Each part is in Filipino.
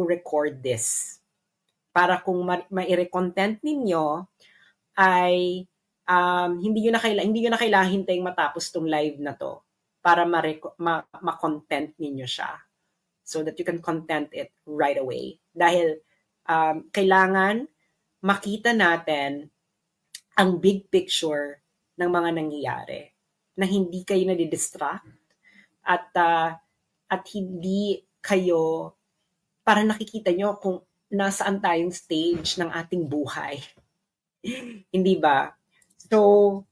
record this. Para kung ma-content ninyo ay hindi nyo na kailangan hintayin matapos tong live na to para ma-content ninyo siya. So that you can content it right away. Dahil kailangan makita natin ang big picture ng mga nangyayari. Na hindi kayo nadidistract at hindi kayo para nakikita nyo kung nasaan tayong stage ng ating buhay. Hindi ba? So,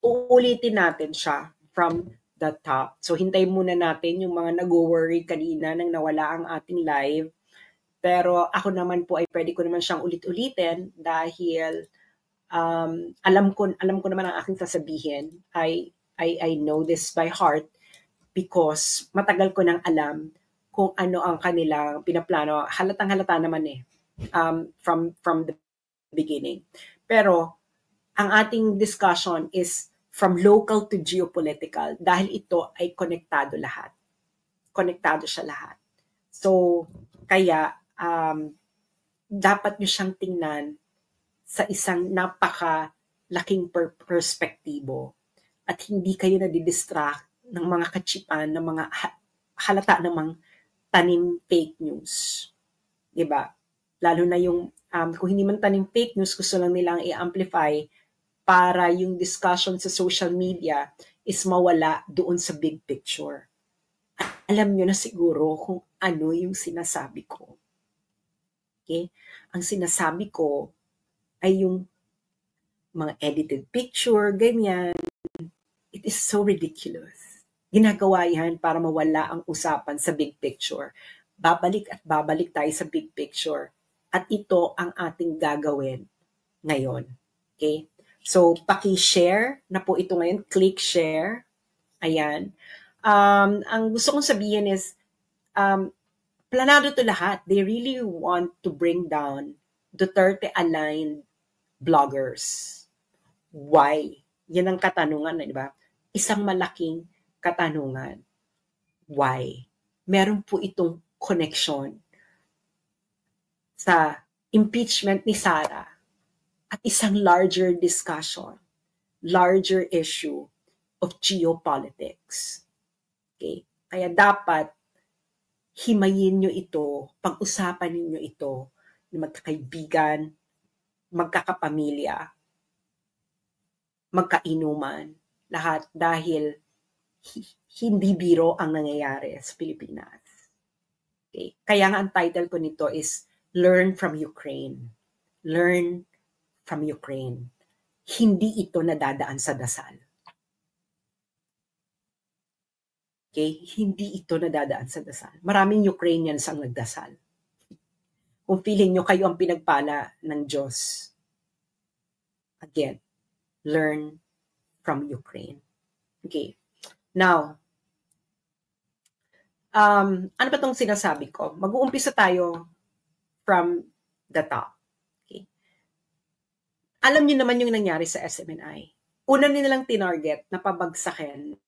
uulitin natin siya from the top. So, hintayin muna natin yung mga nag-worry kanina nang nawala ang ating live. Pero ako naman po ay pwede ko naman siyang ulit-ulitin dahil alam ko naman ang aking sasabihin. I know this by heart because matagal ko nang alam kung ano ang kanilang pinaplano. Halatang-halata naman from the beginning. Pero ang ating discussion is from local to geopolitical dahil ito ay konektado lahat. Konektado siya lahat. So, kaya dapat nyo siyang tingnan sa isang napakalaking perspektibo at hindi kayo nadidistract ng mga kachipan, ng mga halata namang tanim fake news. Diba? Lalo na yung, kung hindi man tanim fake news, gusto lang nilang i-amplify para yung discussion sa social media is mawala doon sa big picture. Alam nyo na siguro kung ano yung sinasabi ko. Okay? Ang sinasabi ko ay yung mga edited picture, ganyan. It is so ridiculous. Ginagawa yan para mawala ang usapan sa big picture. Babalik at babalik tayo sa big picture. At ito ang ating gagawin ngayon. Okay? So, paki-share na po ito ngayon. Click share. Ayan. Ang gusto kong sabihin is, planado to lahat. They really want to bring down Duterte-aligned bloggers. Why? Yan ang katanungan, di ba? Isang malaking katanungan. Why? Meron po itong connection sa impeachment ni Sara at isang larger discussion, larger issue of geopolitics. Okay? Kaya dapat himayin nyo ito, pag-usapan ninyo ito na magkakaibigan, magkakapamilya, magkainuman, lahat dahil hindi biro ang nangyayari sa Pilipinas. Okay? Kaya nga ang title ko nito is Learn from Ukraine. Learn from Ukraine. Hindi ito nadadaan sa dasal. Okay? Hindi ito nadadaan sa dasal. Maraming Ukrainians ang nagdasal. Kung feeling nyo kayo ang pinagpala ng Diyos. Again, learn from Ukraine. Okay. Now, ano ba itong sinasabi ko? Mag-uumpisa tayo from the top. Okay. Alam niyo naman yung nangyari sa SMNI. Una nilang tinarget na pabagsakin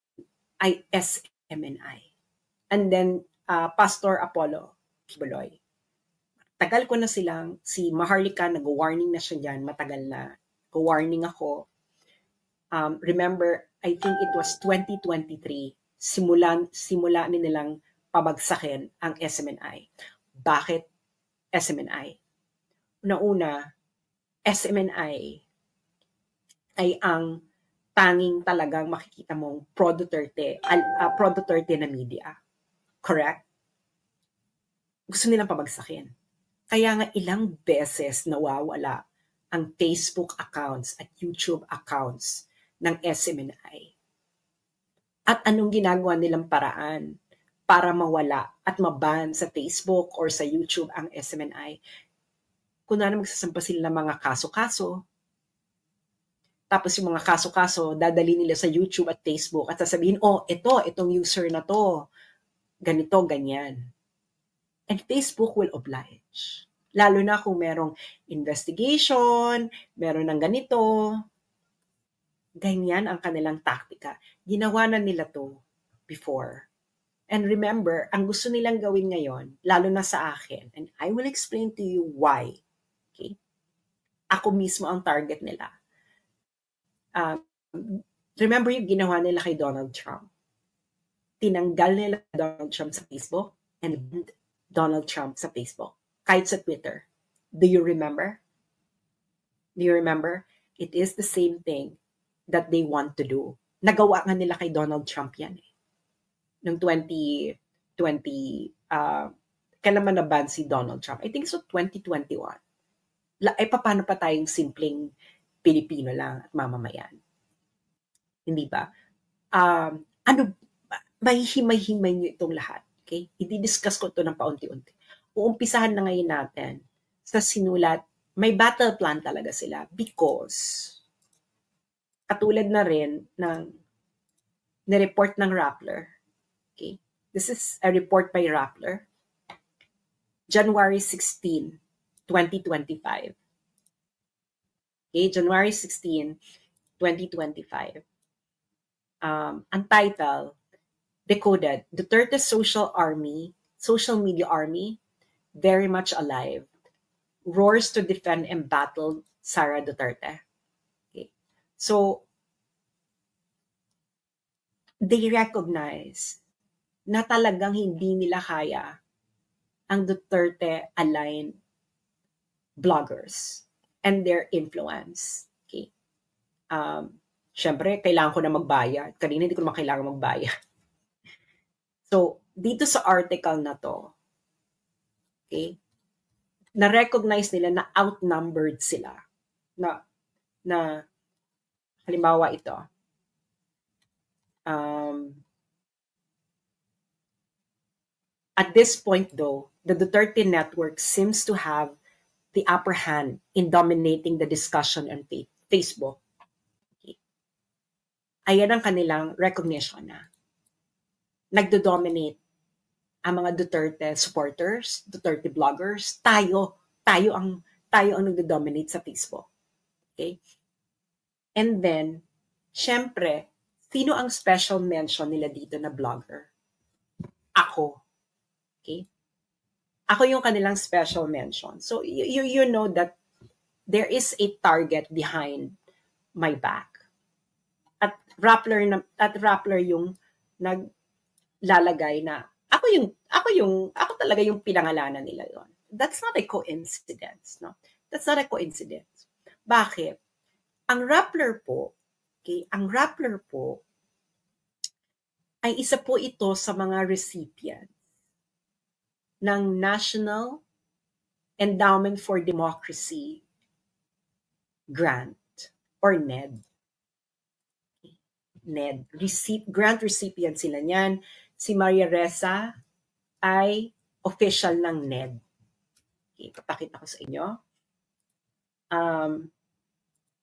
ay SMNI. And then, Pastor Apollo Kibuloy. Tagal ko na silang, si Maharlika, nag-warning na siya dyan, matagal na. Go-warning ako. Remember, I think it was 2023, simula nilang pabagsakin ang SMNI. Bakit SMNI? Una-una, SMNI ay ang tanging talagang makikita mong pro-Duterte na media. Correct? Gusto nilang pabagsakin. Kaya nga ilang beses nawawala ang Facebook accounts at YouTube accounts ng SMNI. At anong ginagawa nilang paraan para mawala at maban sa Facebook or sa YouTube ang SMNI? Kung na magsasampa sila ng mga kaso-kaso, tapos yung mga kaso-kaso, dadali nila sa YouTube at Facebook at sasabihin, oh, itong user na to, ganito, ganyan. And Facebook will oblige. Lalo na kung merong investigation, meron ng ganito. Ganyan ang kanilang taktika. Ginawa na nila to before. And remember, ang gusto nilang gawin ngayon, lalo na sa akin, and I will explain to you why. Okay? Ako mismo ang target nila. Remember yung ginawa nila kay Donald Trump? Tinanggal nila Donald Trump sa Facebook and Donald Trump sa Facebook. Kahit sa Twitter. Do you remember? Do you remember? It is the same thing that they want to do. Nagawa nga nila kay Donald Trump yan. Noong 2020, kailan man naban si Donald Trump? I think so 2021. Paano pa tayong simpleng Pilipino lang at mamamayan? Hindi ba? May himay-himay nyo itong lahat. Okay? I-discuss ko ito ng paunti-unti. Uumpisahan na ngayon natin sa sinulat. May battle plan talaga sila because katulad na rin ng nireport ng Rappler. Okay? This is a report by Rappler. January 16, 2025. Okay, January 16, 2025. Ang title, Decoded, Duterte's social media army, very much alive, roars to defend and battle Sara Duterte. Okay. So, they recognize na talagang hindi nila kaya ang Duterte-aligned bloggers and their influence. Okay. Siyempre, kailangan ko na magbayad. Kanina hindi ko naman kailangan magbayad. So, dito sa article na to, okay, na-recognize nila na outnumbered sila. Na halimbawa ito, at this point though, the Duterte network seems to have the upper hand in dominating the discussion on Facebook. Okay. Ayan ang kanilang recognition na nagdo-dominate ang mga Duterte supporters, Duterte bloggers, tayo ang nagdo-dominate sa Facebook. Okay? And then, syempre, sino ang special mention nila dito na blogger? Ako. Okay? Ako yung kanilang special mention. So, you know that there is a target behind my back. At Rappler yung naglalagay na ako talaga yung pinangalanan nila yon. That's not a coincidence, no? That's not a coincidence. Bakit? Ang Rappler po ay isa po ito sa mga recipient ng National Endowment for Democracy grant or NED. NED. Grant recipient sila niyan. Si Maria Ressa ay official ng NED. Okay, papakita ko sa inyo.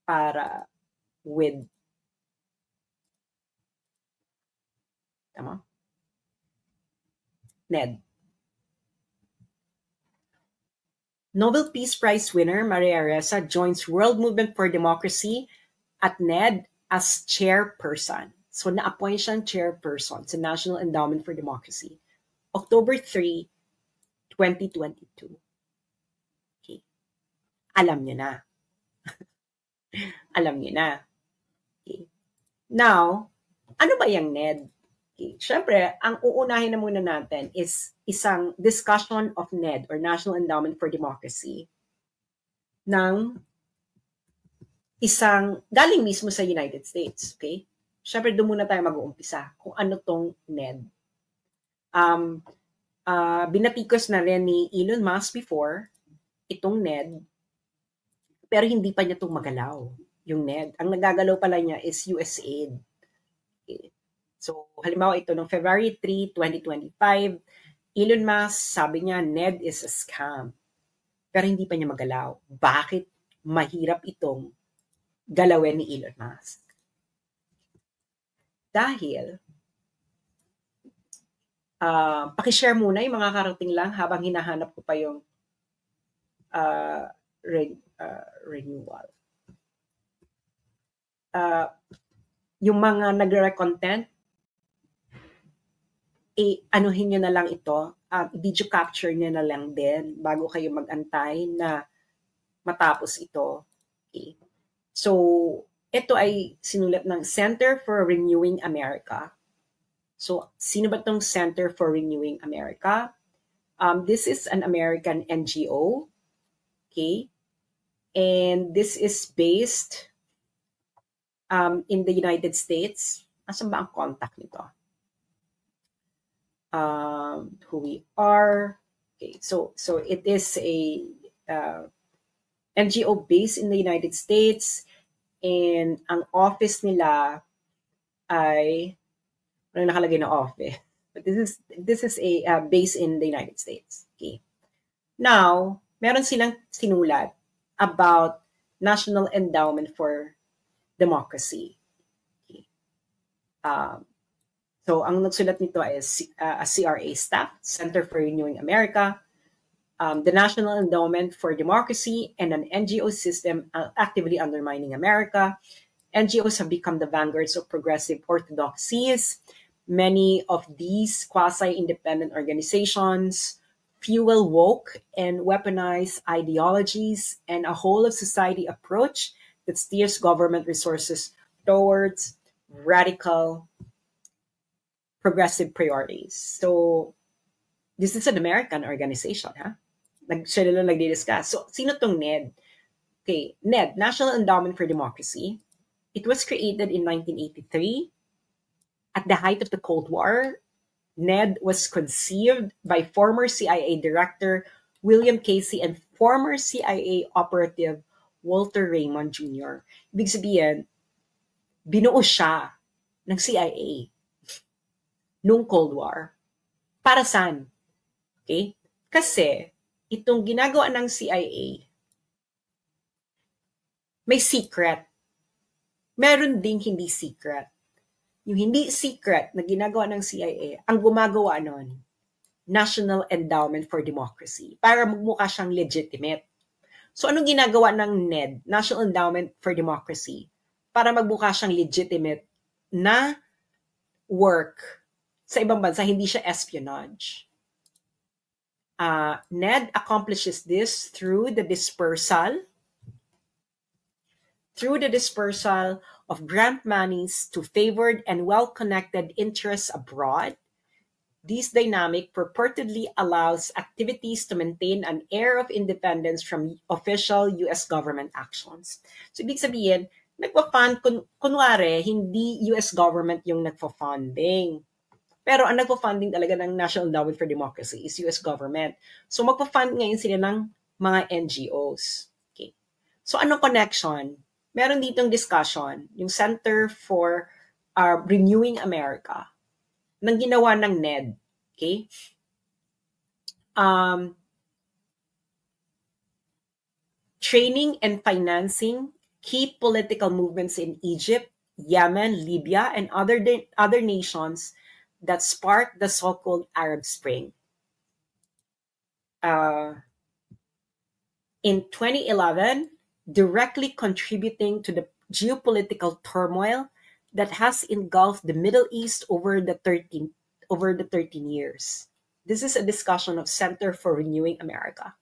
Para with tama? NED. Nobel Peace Prize winner Maria Ressa joins World Movement for Democracy at NED as chairperson. So na-appoint siyang chairperson sa National Endowment for Democracy. October 3, 2022. Okay. Alam niyo na. Alam niyo na. Okay. Now, ano ba yung NED? Okay. Siyempre, ang uunahin na muna natin is isang discussion of NED or National Endowment for Democracy ng isang galing mismo sa United States. Okay? Siyempre, doon muna tayo mag-uumpisa kung ano tong NED. Binatikos na rin ni Elon Musk before itong NED, pero hindi pa niya itong magalaw, yung NED. Ang nagagalaw pala niya is USAID. Okay. So, halimbawa ito, noong February 3, 2025, Elon Musk, sabi niya, NED is a scam. Pero hindi pa niya magalaw. Bakit mahirap itong galawin ni Elon Musk? Dahil, pakishare muna yung mga karating lang habang hinahanap ko pa yung renewal. Yung mga nagre-content, anuhin nyo na lang ito, video capture nyo na lang din bago kayo mag-antay na matapos ito. Okay. So, ito ay sinulat ng Center for Renewing America. So, sino ba itong Center for Renewing America? This is an American NGO. Okay. And this is based in the United States. Asan ba ang contact nito? Who we are. Okay, so it is a NGO based in the United States, and ang office nila ay ano nakalagay na office, but this is a base in the United States. Okay. Now, meron silang sinulat about National Endowment for Democracy. Okay. So, ang nagsulat nito is a CRA staff, Center for Renewing America, the National Endowment for Democracy, and an NGO system actively undermining America. NGOs have become the vanguards of progressive orthodoxies. Many of these quasi-independent organizations fuel woke and weaponized ideologies and a whole of society approach that steers government resources towards radical progressive priorities. So, this is an American organization, ha? Sila lang nagdi-discuss. So, sino tong NED? Okay, NED, National Endowment for Democracy. It was created in 1983. At the height of the Cold War, NED was conceived by former CIA Director William Casey and former CIA operative Walter Raymond Jr. Ibig sabihin, binuo siya ng CIA noong Cold War. Para saan? Okay? Kasi, itong ginagawa ng CIA, may secret. Meron ding hindi secret. Yung hindi secret na ginagawa ng CIA, ang gumagawa nun, National Endowment for Democracy, para magmukha siyang legitimate. So, anong ginagawa ng NED, National Endowment for Democracy, para magmukha siyang legitimate na work sa ibang bansa, hindi siya espionage. NED accomplishes this through the dispersal of grant monies to favored and well-connected interests abroad. This dynamic purportedly allows activities to maintain an air of independence from official U.S. government actions. So, ibig sabihin, nagpa-fund, kunwari, hindi U.S. government yung nagpa-funding. Pero ang nagpa-funding talaga ng National Endowment for Democracy is U.S. government. So, magpa-fund ngayon sila ng mga NGOs. Okay. So, anong connection? Meron ditong discussion, yung Center for Renewing America, nang ginawa ng NED. Okay? Training and financing key political movements in Egypt, Yemen, Libya, and other nations that sparked the so-called Arab Spring. In 2011, directly contributing to the geopolitical turmoil that has engulfed the Middle East over the 13 years. This is a discussion of Center for Renewing America.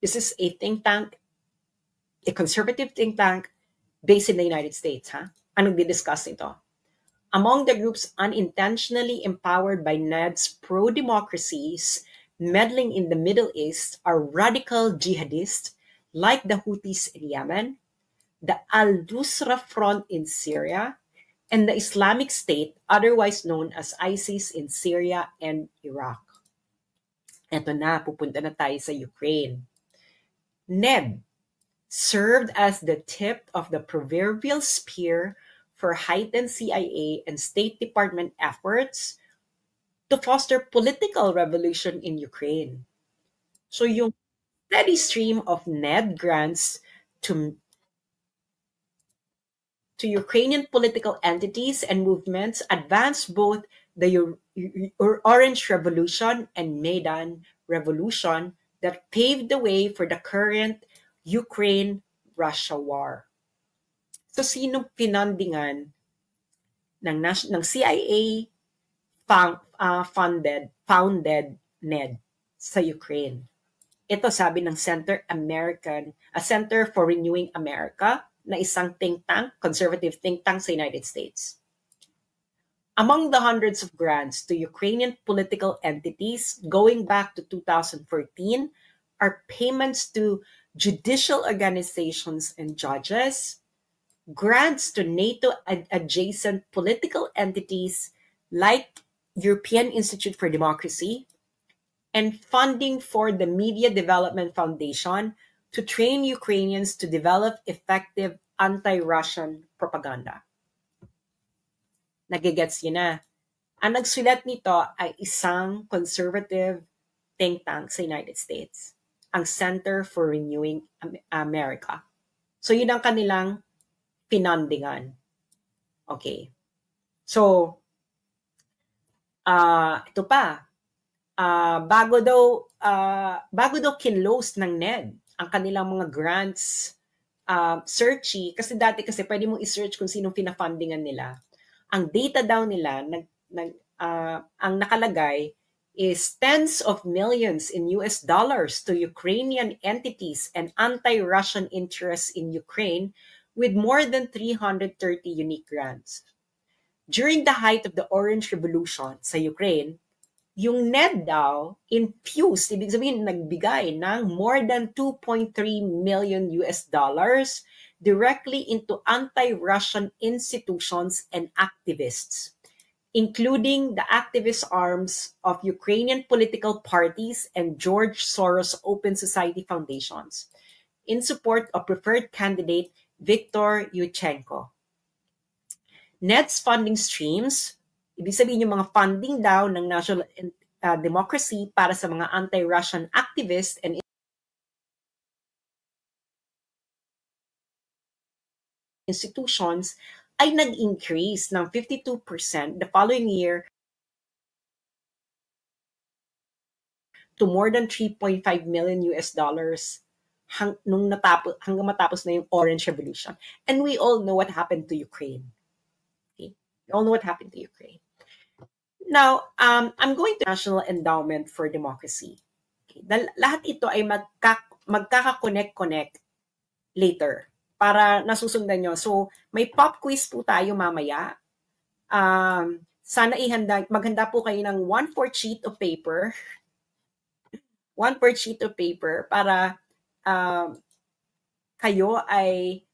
This is a think tank, a conservative think tank based in the United States. Anong di-discuss nito? Among the groups unintentionally empowered by NED's pro-democracies meddling in the Middle East are radical jihadists like the Houthis in Yemen, the Al-Nusra Front in Syria, and the Islamic State, otherwise known as ISIS in Syria and Iraq. Eto na, pupunta na tayo sa Ukraine. NED served as the tip of the proverbial spear for heightened CIA and State Department efforts to foster political revolution in Ukraine. So yung steady stream of NED grants to Ukrainian political entities and movements advanced both the Orange Revolution and Maidan Revolution that paved the way for the current Ukraine-Russia war. So, sinong pinandingan ng CIA, founded NED sa Ukraine. Ito sabi ng Center for Renewing America, na isang think tank, conservative think tank sa United States. Among the hundreds of grants to Ukrainian political entities going back to 2014 are payments to judicial organizations and judges, grants to NATO-adjacent political entities like European Institute for Democracy, and funding for the Media Development Foundation to train Ukrainians to develop effective anti-Russian propaganda. Nagigets yun na. Ang nagsulat nito ay isang conservative think tank sa United States, ang Center for Renewing America. So yun ang kanilang pinandingan. Okay. So, ito pa. Bago daw kinlose ng NED ang kanilang mga grants, searchy, kasi dati pwede mong i-search kung sinong pinafundingan nila. Ang data daw nila, ang nakalagay is tens of millions in US dollars to Ukrainian entities and anti-Russian interests in Ukraine with more than 330 unique grants. During the height of the Orange Revolution sa Ukraine, yung NED daw infused, ibig sabihin nagbigay ng more than 2.3 million US dollars directly into anti-Russian institutions and activists, including the activist arms of Ukrainian political parties and George Soros Open Society Foundations, in support of preferred candidate Viktor Yushchenko. NED's funding streams, ibig sabihin yung mga funding daw ng national democracy para sa mga anti-Russian activists and institutions ay nag-increase ng 52% the following year to more than 3.5 million US dollars hanggang matapos na yung Orange Revolution. And we all know what happened to Ukraine. Okay? We all know what happened to Ukraine. Now, I'm going to National Endowment for Democracy. Okay. Lahat ito ay magkaka-connect later para nasusundan nyo. So, may pop quiz po tayo mamaya. Sana maghanda po kayo ng 1/4 sheet of paper. 1/4 sheet of paper para kayo ay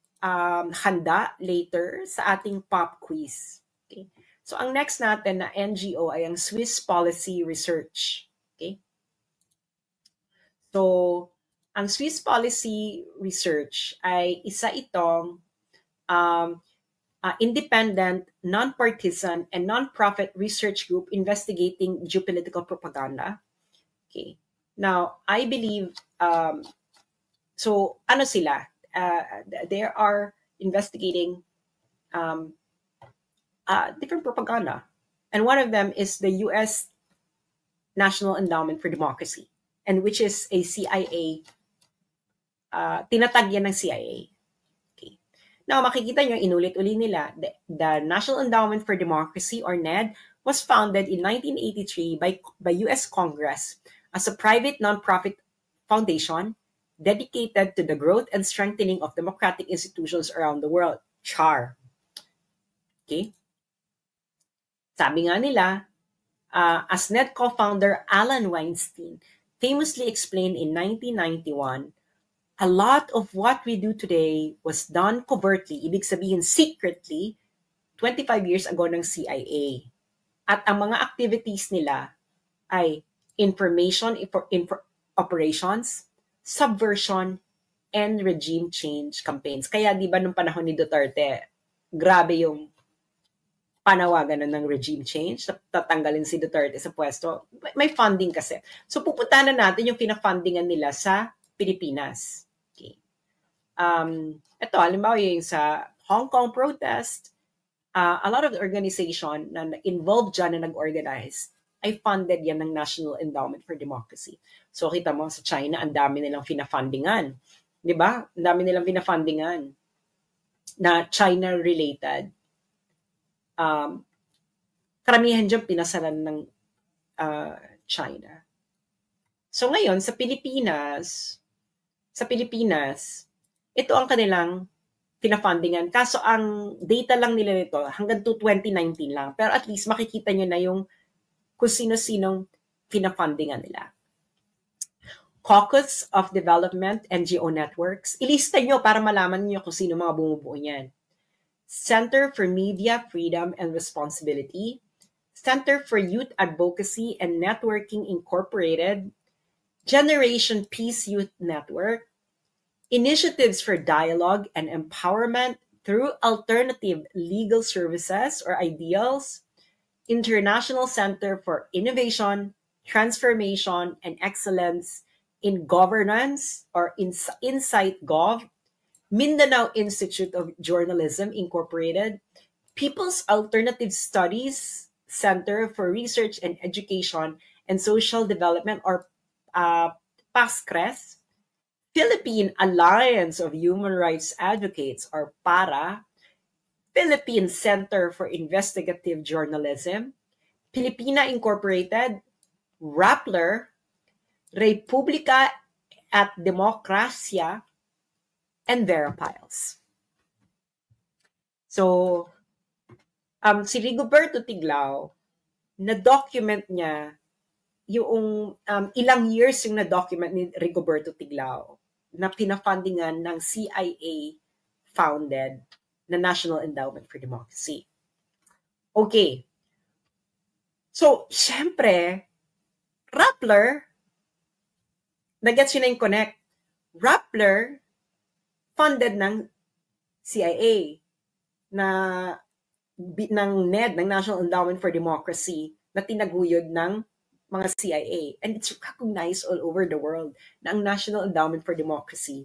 handa later sa ating pop quiz. Okay. So, ang next natin na NGO ay ang Swiss Policy Research. Okay? So, ang Swiss Policy Research ay isa itong independent, non-partisan, and non-profit research group investigating geopolitical propaganda. Okay. Now, I believe, so, ano sila? They are investigating different propaganda. And one of them is the US National Endowment for Democracy, and which is a CIA, tinatag yan ng CIA. Okay. Now, makikita nyo, inulit-uli nila, the National Endowment for Democracy, or NED, was founded in 1983 by US Congress as a private non-profit foundation dedicated to the growth and strengthening of democratic institutions around the world. CHAR. Okay? Sabi nga nila, as NED co-founder Alan Weinstein famously explained in 1991, a lot of what we do today was done covertly, ibig sabihin secretly, 25 years ago ng CIA. At ang mga activities nila ay information operations, subversion, and regime change campaigns. Kaya di ba nung panahon ni Duterte, grabe yung panawagan ng regime change, tatanggalin si Duterte sa pwesto. May funding kasi. So pupuntahan na natin yung pinafundingan nila sa Pilipinas. Okay. Ito, halimbawa yung sa Hong Kong protest, a lot of the organization na involved dyan na nag-organize ay funded yan ng National Endowment for Democracy. So kita mo sa China, ang dami nilang pinafundingan. Di ba? Ang dami nilang pinafundingan na China-related. karamihan dyan pinasaran ng China. So ngayon, sa Pilipinas, ito ang kanilang pinafundingan. Kaso ang data lang nila nito hanggang to 2019 lang. Pero at least makikita nyo na yung kung sino-sinong pinafundingan nila. Caucus of Development NGO Networks. Ilista nyo para malaman nyo kung sino mga bumubuo niyan. Center for Media Freedom and Responsibility. Center for Youth Advocacy and Networking Incorporated. Generation Peace Youth Network. Initiatives for Dialogue and Empowerment through Alternative Legal Services or IDEALS. International Center for Innovation, Transformation, and Excellence in Governance or Insight Gov, Mindanao Institute of Journalism Incorporated, People's Alternative Studies Center for Research and Education and Social Development or PASCRES, Philippine Alliance of Human Rights Advocates or PARA, Philippine Center for Investigative Journalism, Filipina Incorporated, Rappler, Republika at Demokrasya, and Veripiles. So, si Rigoberto Tiglao, na-document niya yung ilang years yung na-document ni Rigoberto Tiglao na pinafundingan ng CIA-founded na National Endowment for Democracy. Okay. So, syempre, Rappler, nag-gets yun na yung connect. Rappler, funded ng CIA, ng NED, ng National Endowment for Democracy, na tinaguyod ng mga CIA. And it's recognized all over the world na ang National Endowment for Democracy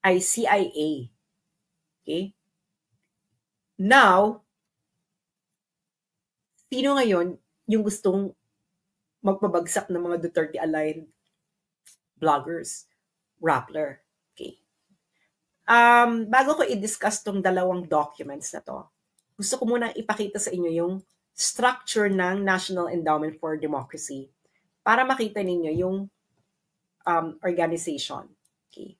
ay CIA. Okay? Now, sino ngayon yung gustong magpabagsak ng mga Duterte-aligned vloggers? Rappler. Okay. Bago ko i-discuss tong dalawang documents na to, gusto ko muna ipakita sa inyo yung structure ng National Endowment for Democracy para makita ninyo yung organization. Okay.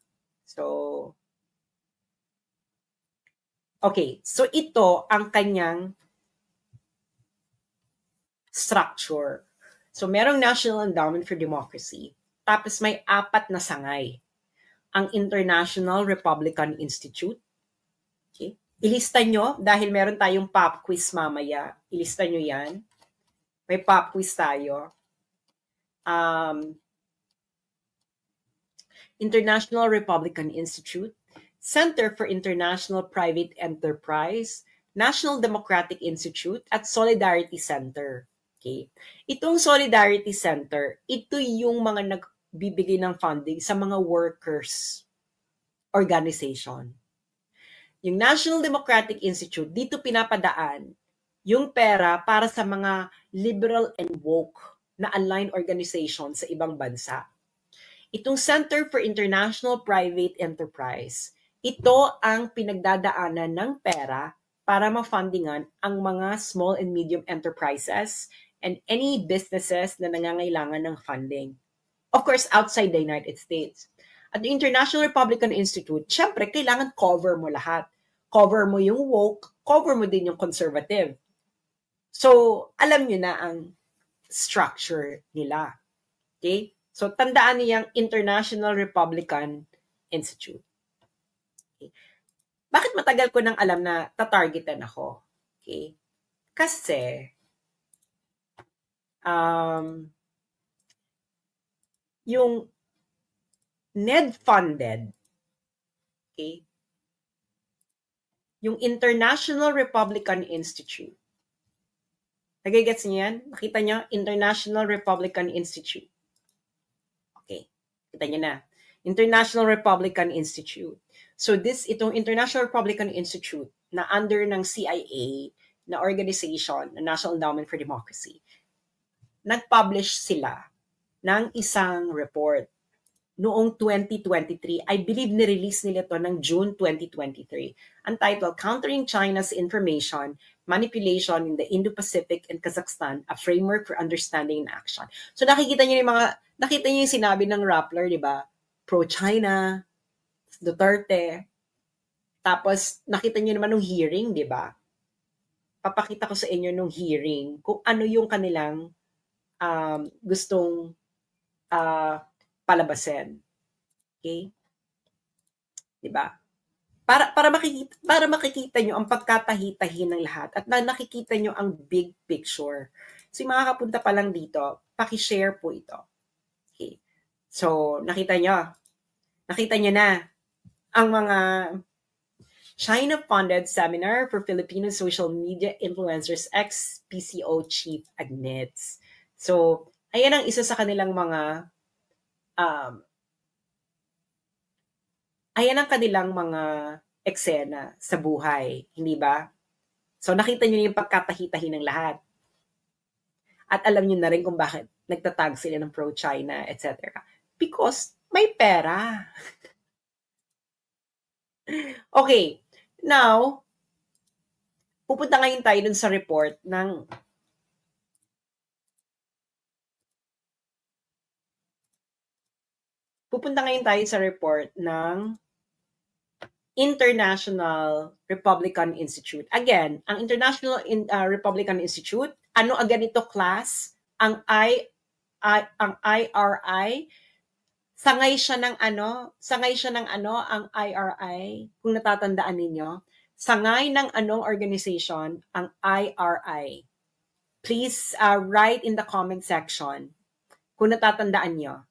So ito ang kanyang structure. So merong National Endowment for Democracy, tapos may 4 na sangay. Ang International Republican Institute. Okay. Ilista nyo, dahil meron tayong pop quiz mamaya. Ilista nyo yan. May pop quiz tayo. International Republican Institute, Center for International Private Enterprise, National Democratic Institute, at Solidarity Center. Okay. Itong Solidarity Center, ito yung mga nagbibigay ng funding sa mga workers organization. Yung National Democratic Institute, dito pinapadaan yung pera para sa mga liberal and woke na aligned organization sa ibang bansa. Itong Center for International Private Enterprise, ito ang pinagdadaanan ng pera para ma-fundingan ang mga small and medium enterprises and any businesses na nangangailangan ng funding. Of course, outside the United States. At the International Republican Institute, syempre, kailangan cover mo lahat. Cover mo yung woke, cover mo din yung conservative. So, alam nyo na ang structure nila. Okay? So, tandaan niyo yung International Republican Institute. Okay. Bakit matagal ko nang alam na tatargetan ako? Okay? Kasi, yung NED-funded, okay, yung International Republican Institute. Nagigets niyo yan? Nakita niyo? International Republican Institute. Okay. Kita niyo na. International Republican Institute. So itong International Republican Institute na under ng CIA na organization, na National Endowment for Democracy, nag-publish sila ng isang report noong 2023. I believe ni-release nila ito ng June 2023. Ang title, Countering China's Information, manipulation in the Indo-Pacific and Kazakhstan, a framework for understanding and action. So nakita niyo yung sinabi ng Rappler, di ba? Pro-China, Duterte. Tapos nakita niyo naman nung hearing, di ba? Papakita ko sa inyo nung hearing kung ano yung kanilang gustong palabasin. Okay? Di ba? Para makikita nyo ang pagkatahi-tahi ng lahat at nakikita nyo ang big picture. So yung mga kapunta pa lang dito, paki-share po ito. Okay. So, nakita nyo na ang mga China-funded seminar for Filipino social media influencers ex-PCO chief admits. So, ayan ang isa sa kanilang mga eksena sa buhay, hindi ba? So, nakita nyo yung pagkatahi-tahi ng lahat. At alam nyo na rin kung bakit nagtatag sila ng pro-China, etc. Because may pera. Okay. Now, pupunta ngayon tayo dun sa report ng International Republican Institute. Again, ang International Republican Institute, ano agad ito class? Ang IRI, sangay siya ng ang IRI, kung natatandaan ninyo. Sangay ng anong organization ang IRI? Please write in the comment section kung natatandaan nyo.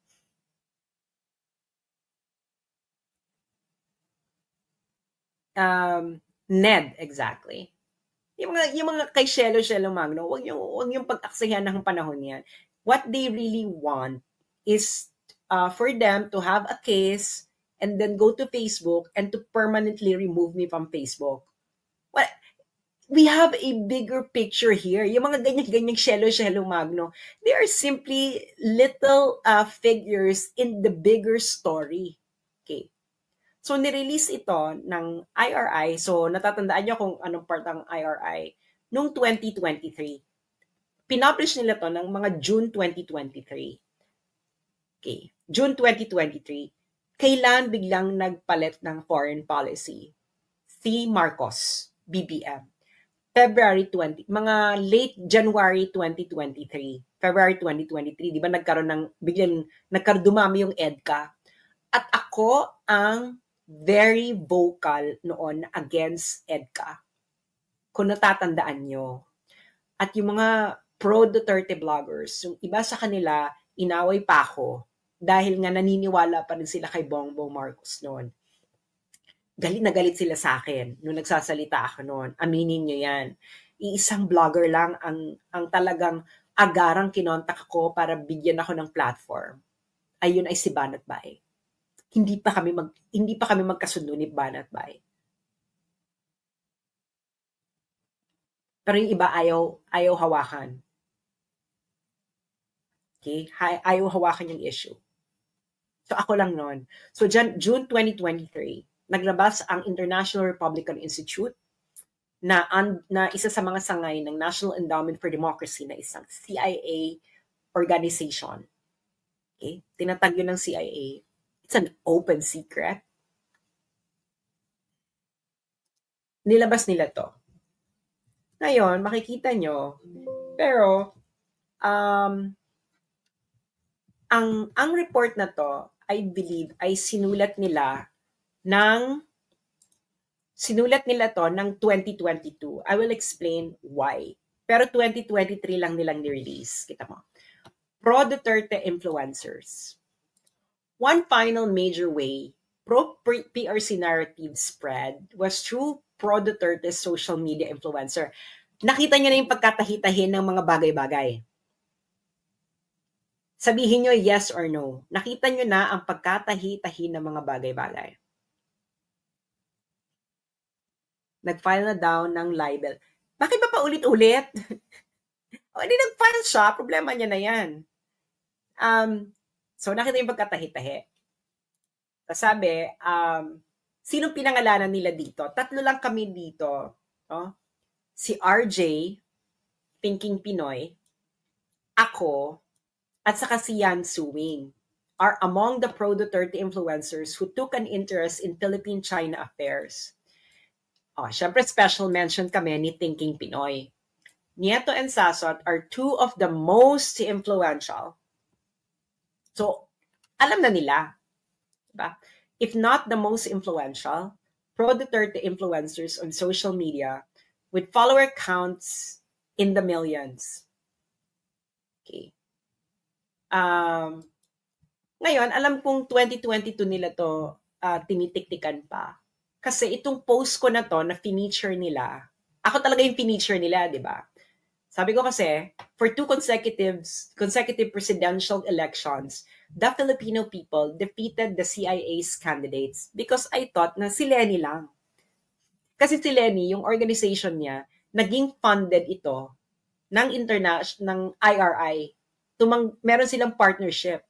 NED, exactly. Yung mga kay Shelo Magno, wag yung pag-aksihan ng panahon yan. What they really want is for them to have a case and then go to Facebook and to permanently remove me from Facebook. Well, we have a bigger picture here. Yung mga ganyan-ganyang Shelo Magno, they are simply little figures in the bigger story. Okay. So, nirelease ito ng IRI. So, natatandaan nyo kung anong part ng IRI. Noong 2023. Pinublish nila to ng mga June 2023. Okay. June 2023. Kailan biglang nagpalit ng foreign policy? Si Marcos, BBM. February 20, mga late January 2023. February 2023, di ba biglang dumami yung EDCA. At ako ang very vocal noon against EDCA. Kung natatandaan nyo. At yung mga pro-Duterte bloggers, yung iba sa kanila, inaway pa ako dahil nga naniniwala pa rin sila kay Bongbong Marcos noon. Galit na galit sila sa akin nung nagsasalita ako noon. Aminin nyo yan. Iisang blogger lang ang talagang agarang kinontak ko para bigyan ako ng platform. Ayun ay si Banat Bay. Hindi pa kami magkasundo ni Banat Bay. Pero yung iba ayaw hawakan. Okay? Ayaw hawakan yung issue. So ako lang noon. So June 2023, naglabas ang International Republican Institute na isa sa mga sangay ng National Endowment for Democracy na isang CIA organization. Okay? Tinatag yun ng CIA. It's an open secret. Nilabas nila to. Ngayon, makikita nyo, pero ang report na to, I believe, ay sinulat nila to ng 2022. I will explain why. Pero 2023 lang nilang ni-release. Kita mo. Pro-Duterte influencers. One final major way pro-PRC narrative spread was through pro-Duterte social media influencer. Nakita niyo na yung pagkatahi-tahi ng mga bagay-bagay. Sabihin nyo yes or no. Nakita nyo na ang pagkatahi-tahi ng mga bagay-bagay. Nag-file na daw ng libel. Bakit ba paulit-ulit? O, hindi nag-file siya. Problema niya na yan. So, nakita yung pagkatahi-tahi. Sabi, sinong pinangalanan nila dito? 3 lang kami dito. Oh? si RJ, Thinking Pinoy, ako, at saka si Yan Suwing are among the pro-Duterte influencers who took an interest in Philippine-China affairs. Syempre special mention kami ni Thinking Pinoy. Nieto and Sasot are two of the most influential. So, alam na nila. Diba? If not the most influential, pro-Duterte influencers on social media with follower counts in the millions. Okay. Ngayon, alam kong 2022 nila to tinitiktikan pa. Kasi itong post ko na to, na feature nila, ako talaga yung feature nila, di ba? Sabi ko kasi, for 2 consecutive presidential elections, the Filipino people defeated the CIA's candidates because I thought na si Lenny lang. Kasi si Lenny, yung organization niya, naging funded ito ng ng IRI. Meron silang partnership.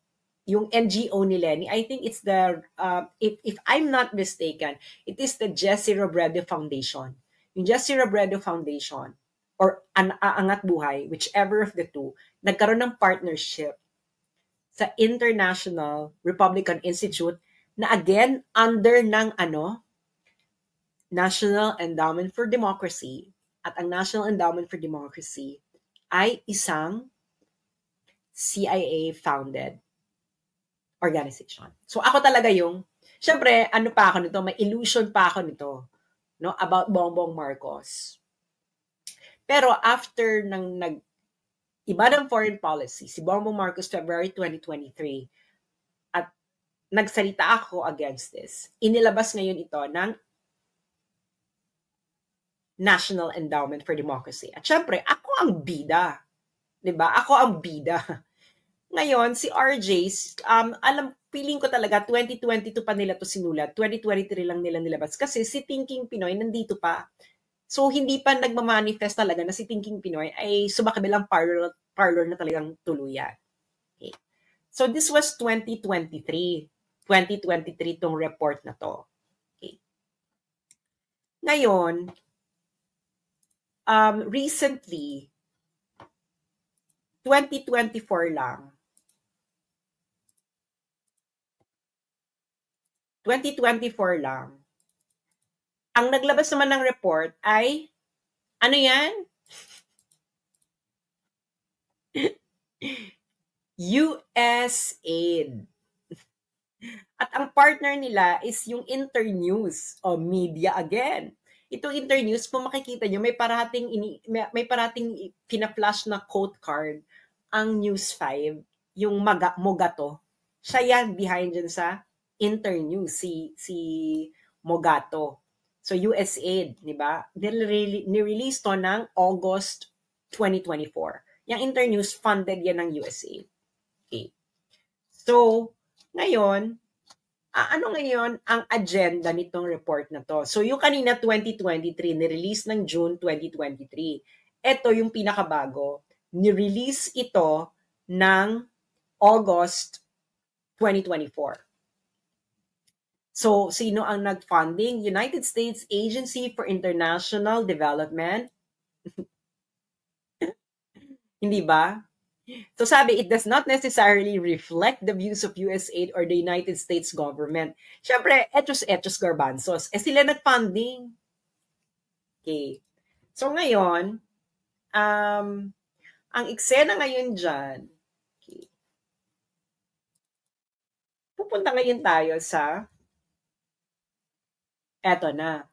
Yung NGO ni Lenny, I think it's the, if I'm not mistaken, it is the Jesse Robredo Foundation. Yung Jesse Robredo Foundation, or Angat Buhay, whichever of the two, nagkaroon ng partnership sa International Republican Institute na again, under ng National Endowment for Democracy. At ang National Endowment for Democracy ay isang CIA-founded organization. So ako talaga yung, syempre, pa ako nito, may illusion pa ako nito, no, about Bongbong Marcos. Pero after ng iba ng foreign policy, si Bongbong Marcos February 2023, at nagsalita ako against this, inilabas ngayon ito ng National Endowment for Democracy. At syempre, ako ang bida. 'Di ba? Ako ang bida. Ngayon, si RJ's, feeling ko talaga, 2022 pa nila to sinulat, 2023 lang nila nilabas. Kasi si Thinking Pinoy nandito pa. So, hindi pa nagmamanifest talaga na si Thinking Pinoy ay sumakabilang parlor na talagang tuluyan. Okay. So, this was 2023. 2023 tong report na to. Okay. Ngayon, recently, 2024 lang, 2024 lang, ang naglabas naman ng report ay, ano yan? USAID. At ang partner nila is yung Internews o media again. Itong Internews, kung makikita nyo, may parating pina-flash na quote card ang News 5, yung Mogato. Siya yan behind dyan sa Internews, si Mogato. So, USAID, di ba? Nirelease to ng August 2024. Yung Internews, funded yan ng USAID. Okay. So, ngayon, ano ngayon ang agenda nitong report na to? So, yung kanina 2023, nirelease ng June 2023. Ito yung pinakabago. Nirelease ito ng August 2024. So, sino ang nag-funding? United States Agency for International Development. Hindi ba? So sabi, it does not necessarily reflect the views of USAID or the United States government. Siyempre, etos garbanzos. Sila nag-funding. Okay. So ngayon, ang eksena ngayon dyan, okay, pupunta ngayon tayo sa eto na,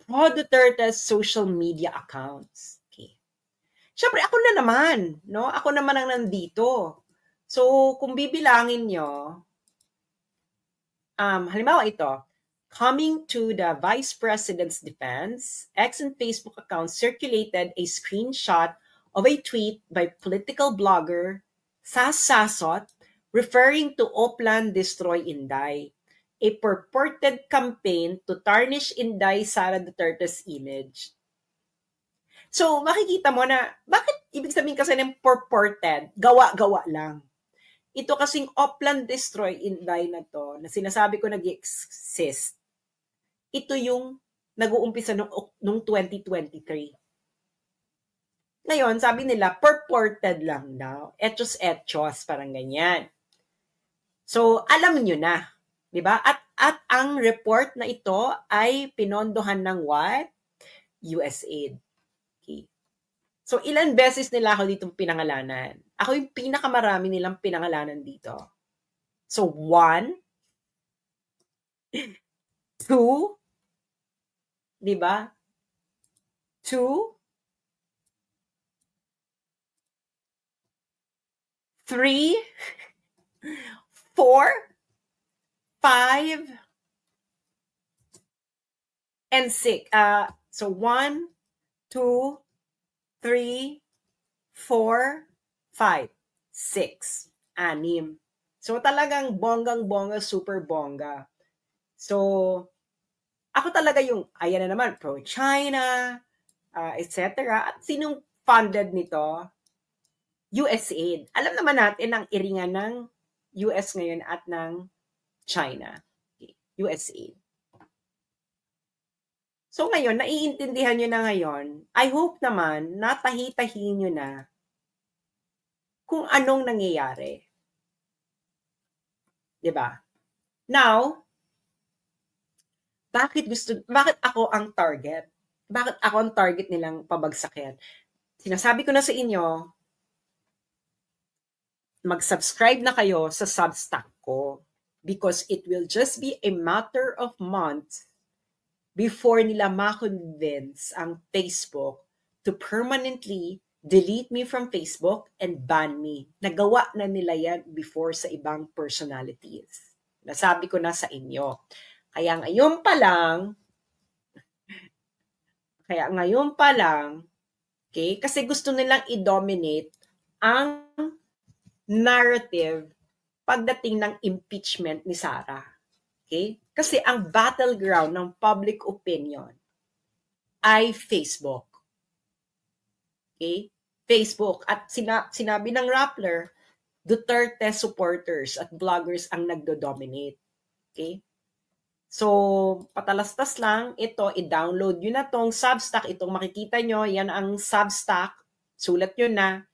pro-Duterte's social media accounts. Okay. Siyempre, ako na naman, no? Ako naman ang nandito. So, kung bibilangin nyo, halimbawa ito, coming to the Vice President's defense, X and Facebook accounts circulated a screenshot of a tweet by political blogger Sasot referring to Oplan Destroy Inday, a purported campaign to tarnish Inday Sara Duterte's image. So, makikita mo na, bakit ibig sabihin kasi ng purported, gawa-gawa lang. Ito kasing Oplan Destroy Inday na to, na sinasabi ko nag-exist, ito yung nag-uumpisa nung 2023. Ngayon, sabi nila, purported lang daw. Etos, parang ganyan. So, alam niyo na. 'Di ba? At ang report na ito ay pinondohan ng what? USAID. Okay. So, ilan beses nila ako ditong pinangalanan? Ako yung pinakamarami nilang pinangalanan dito. So, 1, 2, 'di ba? 2, 3, 4, 5, and 6. So 1, 2, 3, 4, 5, 6. 6. So talagang bonggang-bongga, super bongga. So, ako talaga yung, ayan na naman, pro-China, etc. At sinong funded nito? USAID. Alam naman natin ang iringan ng US ngayon at ng China. Okay. USAID. So ngayon, naiintindihan nyo na ngayon, I hope naman, natahi-tahi nyo na kung anong nangyayari. 'Di ba? Now, bakit ako ang target? Bakit ako ang target nilang pabagsakin? Sinasabi ko na sa inyo, mag-subscribe na kayo sa Substack ko because it will just be a matter of months before nila ma-convince ang Facebook to permanently delete me from Facebook and ban me. Nagawa na nila yan before sa ibang personalities. Nasabi ko na sa inyo. Kaya ngayon pa lang, okay, kasi gusto nilang i-dominate ang narrative pagdating ng impeachment ni Sara. Okay? Kasi ang battleground ng public opinion ay Facebook. Okay? Facebook. At sinabi ng Rappler, Duterte supporters at bloggers ang nagdo-dominate. Okay? So, patalastas lang, ito, i-download nyo na tong Substack. Itong makikita nyo, yan ang Substack. Sulat nyo na.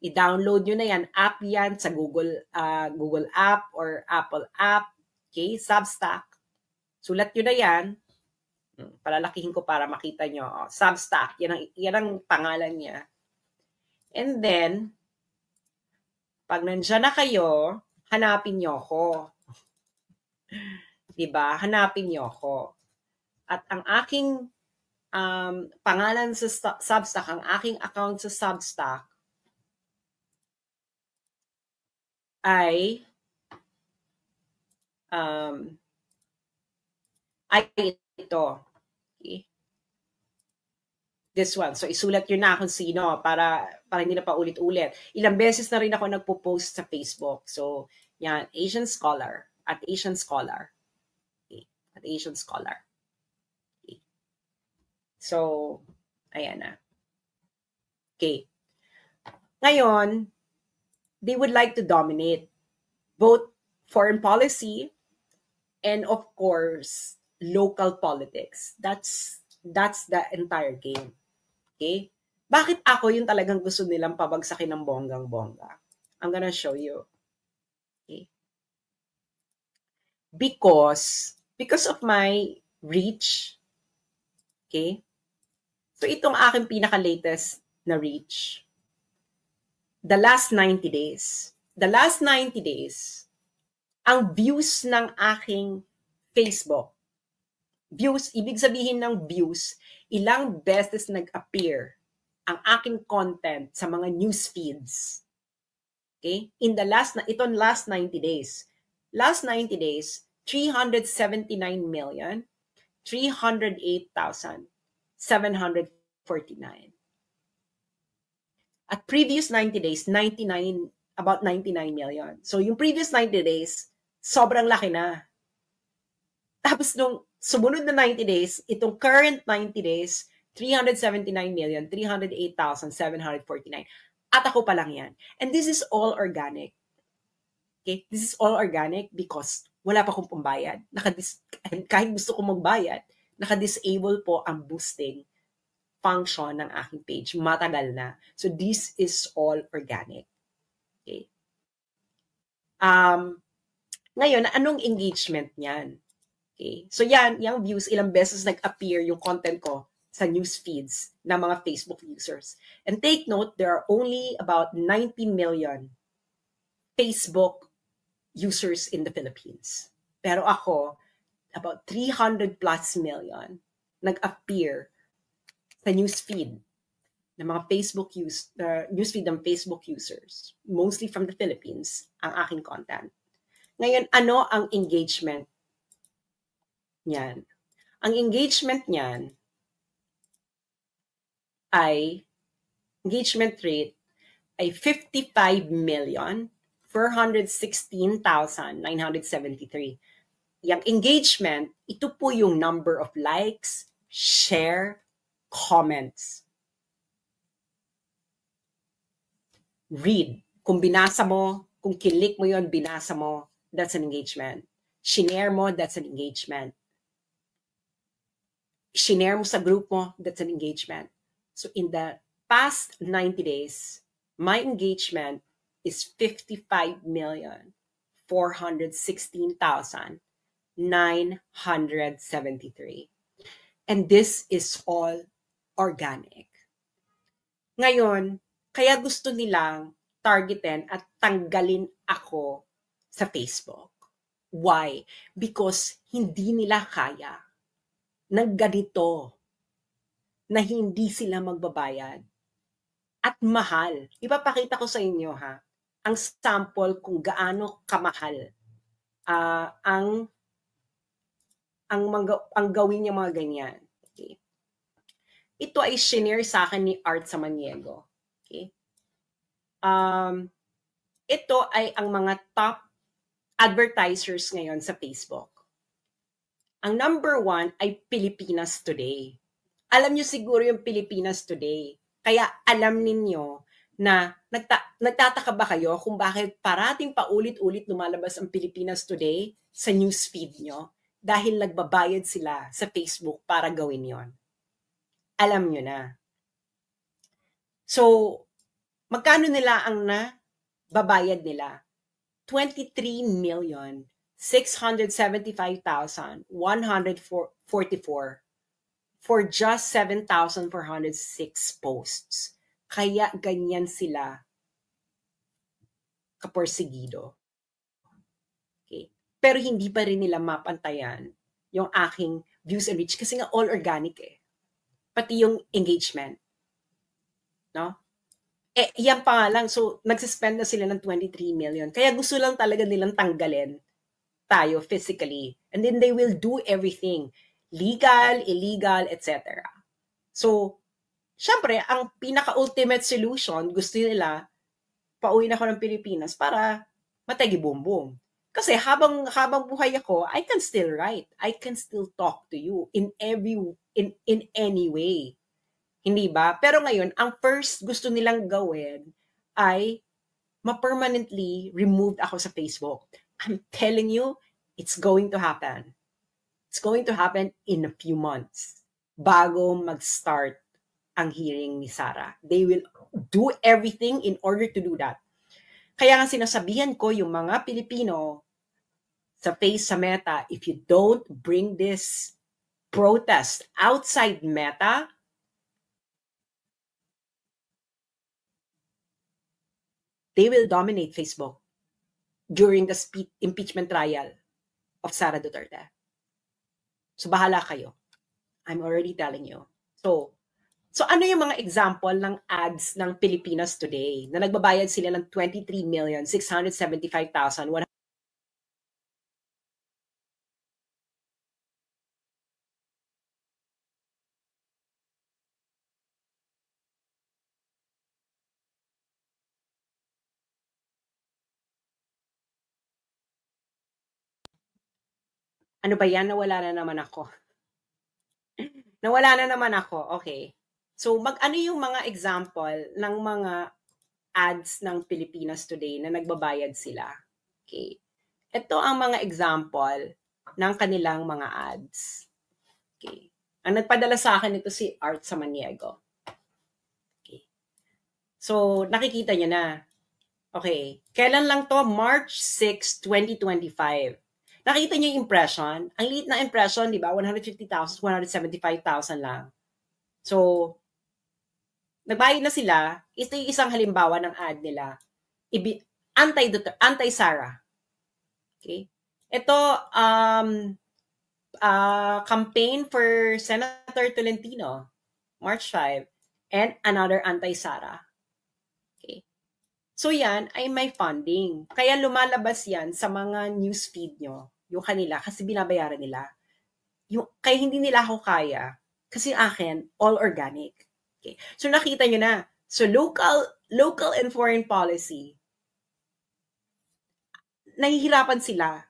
I-download nyo na yan. App yan sa Google App or Apple App. Okay? Substack. Sulat nyo na yan. Palalakihin ko para makita nyo. Oh, Substack. Yan ang pangalan niya. And then, pag nandiyan na kayo, hanapin nyo ako. Diba? Hanapin nyo ako. At ang aking pangalan sa Substack, ang aking account sa Substack ay ito. Okay. This one. So, isulat yun na kung sino para hindi na pa ulit-ulit. Ilang beses na rin ako nagpo-post sa Facebook. So, yan, Asian Scholar. At Asian Scholar. Okay. At Asian Scholar. Okay. So, ayan na. Okay. Ngayon, they would like to dominate both foreign policy and, of course, local politics. That's the entire game. Okay? Bakit ako yung talagang gusto nilang pabagsakin ng bonggang-bongga? I'm gonna show you. Okay? Because of my reach. Okay? So, itong aking pinaka-latest na reach. The last 90 days. The last 90 days, ang views ng aking Facebook, views, ibig sabihin ng views, ilang beses nag-appear ang aking content sa mga news feeds. Okay? Itong last 90 days. Last 90 days, 379,308,749. At previous 90 days, about 99 million. So, yung previous 90 days, sobrang laki na. Tapos nung sumunod na 90 days, itong current 90 days, 379,308,749. At ako pa lang yan. And this is all organic. Okay? This is all organic because wala pa akong pambayad. Kahit gusto ko magbayad, naka-disable po ang boosting function ng aking page. Matagal na. So this is all organic. Okay. Ngayon, anong engagement niyan? Okay. So yan, yung views, ilang beses nag-appear yung content ko sa news feeds ng mga Facebook users. And take note, there are only about 90 million Facebook users in the Philippines. Pero ako, about 300 plus million nag-appear sa newsfeed ng mga Facebook newsfeed ng Facebook users, mostly from the Philippines, ang aking content. Ngayon, ano ang engagement niyan? Ang engagement niyan ay, engagement rate ay 55,416,973. Yung engagement, ito po yung number of likes, share, comments. Read. Kung binasa mo, kung kilik mo yon, binasa mo, that's an engagement. Shinare mo, that's an engagement. Shinare mo sa group mo, that's an engagement. So in the past 90 days, my engagement is 55,416,973. And this is all organic. Ngayon, kaya gusto nilang targetin at tanggalin ako sa Facebook. Why? Because hindi nila kaya ng ganito na hindi sila magbabayad. At mahal. Ipapakita ko sa inyo ang sample kung gaano kamahal ang gawin niya mga ganyan. Okay. Ito ay shinare sa akin ni Art Samaniego. Okay. Ito ay ang mga top advertisers ngayon sa Facebook. Ang number 1 ay Pilipinas Today. Alam niyo siguro yung Pilipinas Today. Kaya alam ninyo na nagtataka ba kayo kung bakit parating paulit-ulit lumalabas ang Pilipinas Today sa newsfeed nyo? Dahil nagbabayad sila sa Facebook para gawin yon. Alam nyo na. So, magkano nila ang nababayad nila? 23,675,144 for just 7,406 posts. Kaya ganyan sila kaporsigido. Okay. Pero hindi pa rin nila mapantayan yung aking views and reach kasi nga all organic eh. Pati yung engagement. No? Yan pa nga lang. So, nagsispend na sila ng 23 million. Kaya gusto lang talaga nilang tanggalin tayo physically. And then they will do everything. Legal, illegal, etc. So, syempre, ang pinaka-ultimate solution, gusto nila, pauwi na ako ng Pilipinas para matagi-boom-boom. Kasi habang buhay ako, I can still write. I can still talk to you in any way. Hindi ba? Pero ngayon, ang first gusto nilang gawin ay ma-permanently removed ako sa Facebook. I'm telling you, it's going to happen. It's going to happen in a few months bago mag-start ang hearing ni Sara. They will do everything in order to do that. Kaya nga sinasabihan ko yung mga Pilipino sa Meta, if you don't bring this protest outside Meta, they will dominate Facebook during the impeachment trial of Sara Duterte. So bahala kayo. I'm already telling you. So ano yung mga example ng ads ng Pilipinas Today na nagbabayad sila ng 23,675,100? Ano ba yan? Nawala na naman ako. Okay. So, ano yung mga example ng mga ads ng Pilipinas Today na nagbabayad sila? Okay. Ito ang mga example ng kanilang mga ads. Okay. Ang nagpadala sa akin ito si Art Samaniego. Okay. So, nakikita niyo na. Okay. Kailan lang to? March 6, 2025. Nakita niyo yung impression? Ang liit na impression, di ba? 150,000, 175,000 lang. So, nagbayad na sila. Ito yung isang halimbawa ng ad nila. Anti-Sara. Okay? Ito, campaign for Senator Tolentino, March 5, and another anti-Sara. Okay. So yan ay may funding. Kaya lumalabas yan sa mga newsfeed nyo, yung kanila, kasi binabayaran nila. Kaya hindi nila ako kaya, kasi akin, all organic. Okay. So nakita nyo na, so local and foreign policy, nahihirapan sila.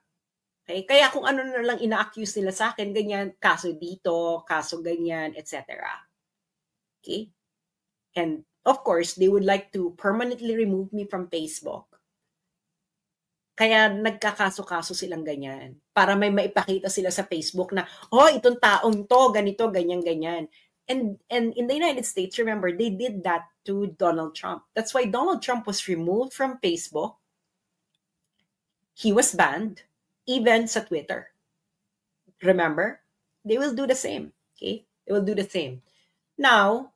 Okay? Kaya kung ano na lang ina-accuse nila sa akin, ganyan, kaso dito, kaso ganyan, etc. Okay? And of course, they would like to permanently remove me from Facebook. Kaya nagkakaso-kaso silang ganyan. Para may maipakita sila sa Facebook na, oh, itong taong to, ganito, ganyan, ganyan. And in the United States, remember, they did that to Donald Trump. That's why Donald Trump was removed from Facebook. He was banned, even sa Twitter. Remember? They will do the same. Okay? They will do the same. Now,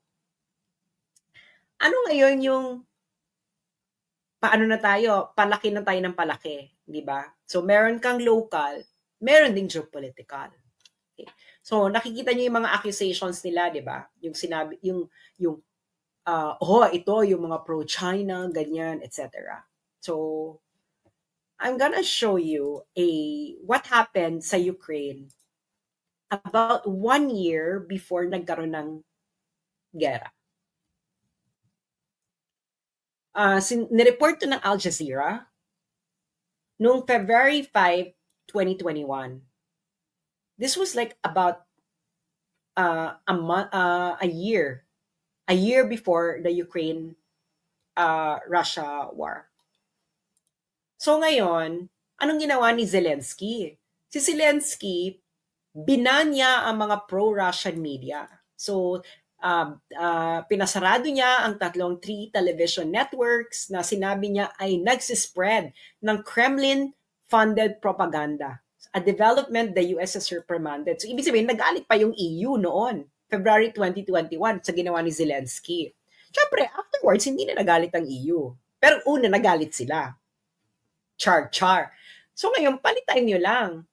ano ngayon yung paano na tayo? Palaki na tayo ng palaki, di ba? So, meron kang local, meron ding geopolitical. Okay. So, nakikita niyo yung mga accusations nila, di ba? Yung sinabi, yung ito, yung mga pro-China, ganyan, etc. So, I'm gonna show you what happened sa Ukraine about 1 year before nagkaroon ng gera. Nireport to ng Al Jazeera noong February 5, 2021. This was like about a year before the Ukraine-Russia war. So ngayon, anong ginawa ni Zelensky? Si Zelensky, binan niya ang mga pro-Russian media. So, pinasarado niya ang 3 television networks na sinabi niya ay nagsispread ng Kremlin-funded propaganda. A development the US has reprimanded. So, ibig sabihin, nagalit pa yung EU noon, February 2021, sa ginawa ni Zelensky. Siyempre, afterwards, hindi na nagalit ang EU. Pero una, nagalit sila. Char. So, ngayon, palitan nyo lang.